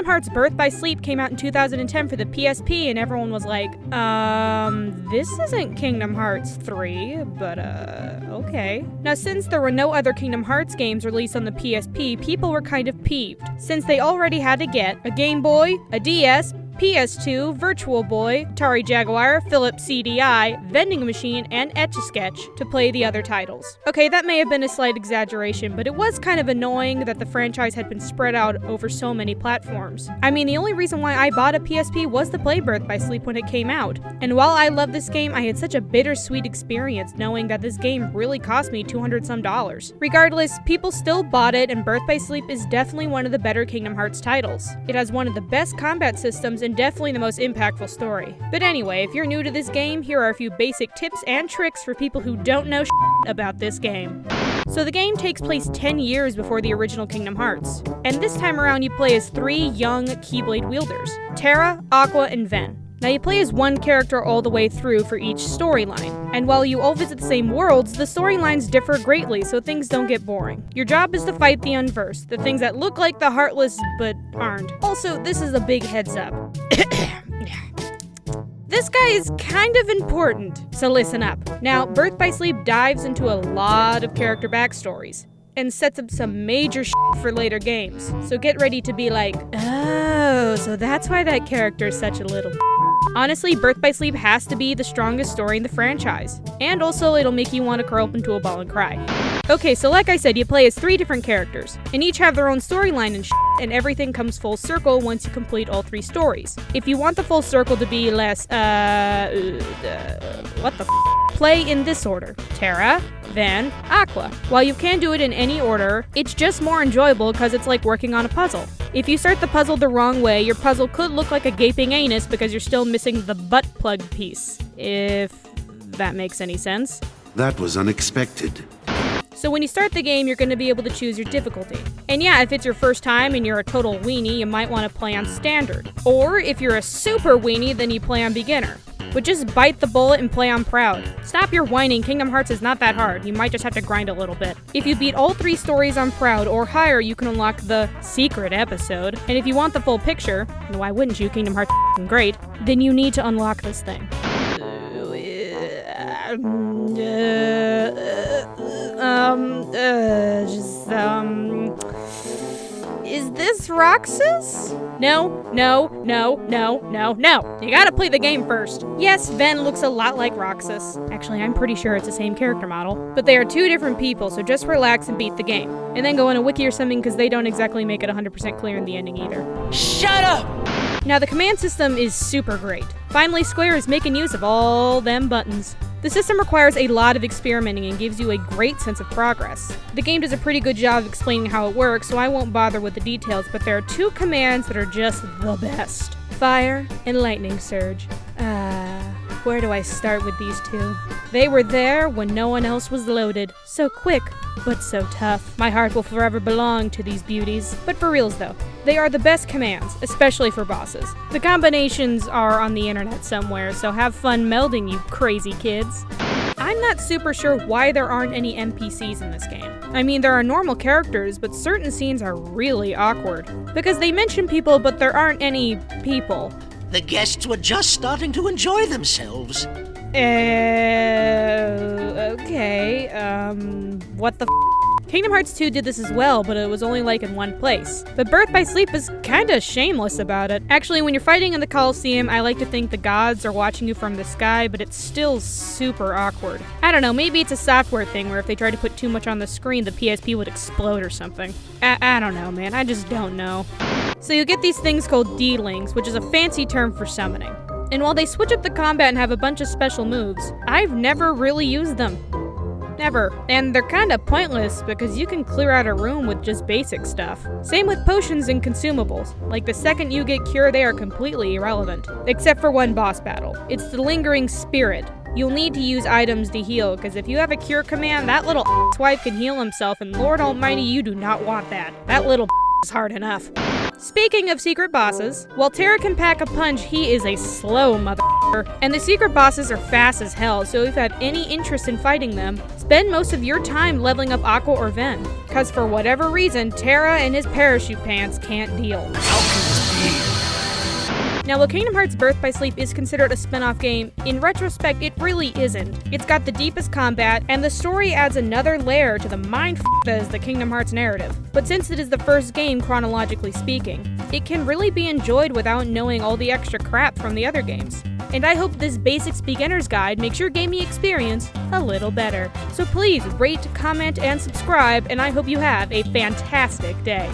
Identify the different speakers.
Speaker 1: Hearts Birth by Sleep came out in 2010 for the PSP, and everyone was like, this isn't Kingdom Hearts 3, but okay. Now, since there were no other Kingdom Hearts games released on the PSP, people were kind of peeved, since they already had to get a Game Boy, a DS, PS2, Virtual Boy, Atari Jaguar, Philips CDI, vending machine, and Etch-a-Sketch to play the other titles. Okay, that may have been a slight exaggeration, but it was kind of annoying that the franchise had been spread out over so many platforms. I mean, the only reason why I bought a PSP was to play Birth by Sleep when it came out. And while I love this game, I had such a bittersweet experience knowing that this game really cost me $200 some. Regardless, people still bought it, and Birth by Sleep is definitely one of the better Kingdom Hearts titles. It has one of the best combat systems and definitely the most impactful story. But anyway, if you're new to this game, here are a few basic tips and tricks for people who don't know about this game. So the game takes place 10 years before the original Kingdom Hearts, and this time around you play as 3 young Keyblade wielders, Terra, Aqua, and Ven. Now you play as one character all the way through for each storyline, and while you all visit the same worlds, the storylines differ greatly so things don't get boring. Your job is to fight the unversed, the things that look like the Heartless but aren't. Also, this is a big heads up. This guy is kind of important, so listen up. Now, Birth by Sleep dives into a lot of character backstories and sets up some major for later games, so get ready to be like, oh, so that's why that character is such a little. Honestly, Birth by Sleep has to be the strongest story in the franchise, and also it'll make you want to curl up into a ball and cry. Okay, so like I said, you play as 3 different characters, and each have their own storyline and everything comes full circle once you complete all 3 stories. If you want the full circle to be less, play in this order: Terra, Ven, Aqua. While you can do it in any order, it's just more enjoyable because it's like working on a puzzle. If you start the puzzle the wrong way, your puzzle could look like a gaping anus because you're still missing the butt plug piece. If that makes any sense.
Speaker 2: That was unexpected.
Speaker 1: So when you start the game, you're going to be able to choose your difficulty. And yeah, if it's your first time and you're a total weenie, you might want to play on standard. Or if you're a super weenie, then you play on beginner. But just bite the bullet and play on proud. Stop your whining, Kingdom Hearts is not that hard, you might just have to grind a little bit. If you beat all 3 stories on proud or higher, you can unlock the secret episode. And if you want the full picture, and why wouldn't you, Kingdom Hearts is great, then you need to unlock this thing. Is this Roxas? No. You gotta play the game first. Yes, Ven looks a lot like Roxas. Actually, I'm pretty sure it's the same character model. But they are 2 different people, so just relax and beat the game. And then go on a wiki or something because they don't exactly make it 100% clear in the ending either.
Speaker 3: Shut up!
Speaker 1: Now, the command system is super great. Finally, Square is making use of all them buttons. The system requires a lot of experimenting and gives you a great sense of progress. The game does a pretty good job of explaining how it works, so I won't bother with the details, but there are 2 commands that are just the best. Fire and Lightning Surge. Where do I start with these 2? They were there when no one else was loaded. So quick, but so tough. My heart will forever belong to these beauties. But for reals though, they are the best commands, especially for bosses. The combinations are on the internet somewhere, so have fun melding, you crazy kids. I'm not super sure why there aren't any NPCs in this game. I mean, there are normal characters, but certain scenes are really awkward. Because they mention people, but there aren't any people.
Speaker 3: The guests were just starting to enjoy themselves.
Speaker 1: Okay, what the Kingdom Hearts 2 did this as well, but it was only like in one place. But Birth by Sleep is kinda shameless about it. Actually, when you're fighting in the Coliseum, I like to think the gods are watching you from the sky, but it's still super awkward. I don't know, maybe it's a software thing where if they try to put too much on the screen, the PSP would explode or something. I don't know, man, I just don't know. So you get these things called D-Lings, which is a fancy term for summoning. And while they switch up the combat and have a bunch of special moves, I've never really used them. Never. And they're kinda pointless because you can clear out a room with just basic stuff. Same with potions and consumables. Like the second you get cure, they are completely irrelevant. Except for one boss battle. It's the Lingering Spirit. You'll need to use items to heal, because if you have a cure command, that little wife can heal himself, and Lord Almighty, you do not want that. That little is hard enough. Speaking of secret bosses, while Terra can pack a punch, he is a slow motherfucker. And the secret bosses are fast as hell, so if you have any interest in fighting them, spend most of your time leveling up Aqua or Ven. Cause for whatever reason, Terra and his parachute pants can't deal.
Speaker 3: How can this be?
Speaker 1: Now, while Kingdom Hearts Birth by Sleep is considered a spin-off game, in retrospect, it really isn't. It's got the deepest combat, and the story adds another layer to the mindf that is the Kingdom Hearts narrative. But since it is the first game, chronologically speaking, it can really be enjoyed without knowing all the extra crap from the other games. And I hope this Basics Beginner's Guide makes your gaming experience a little better. So please rate, comment, and subscribe, and I hope you have a fantastic day.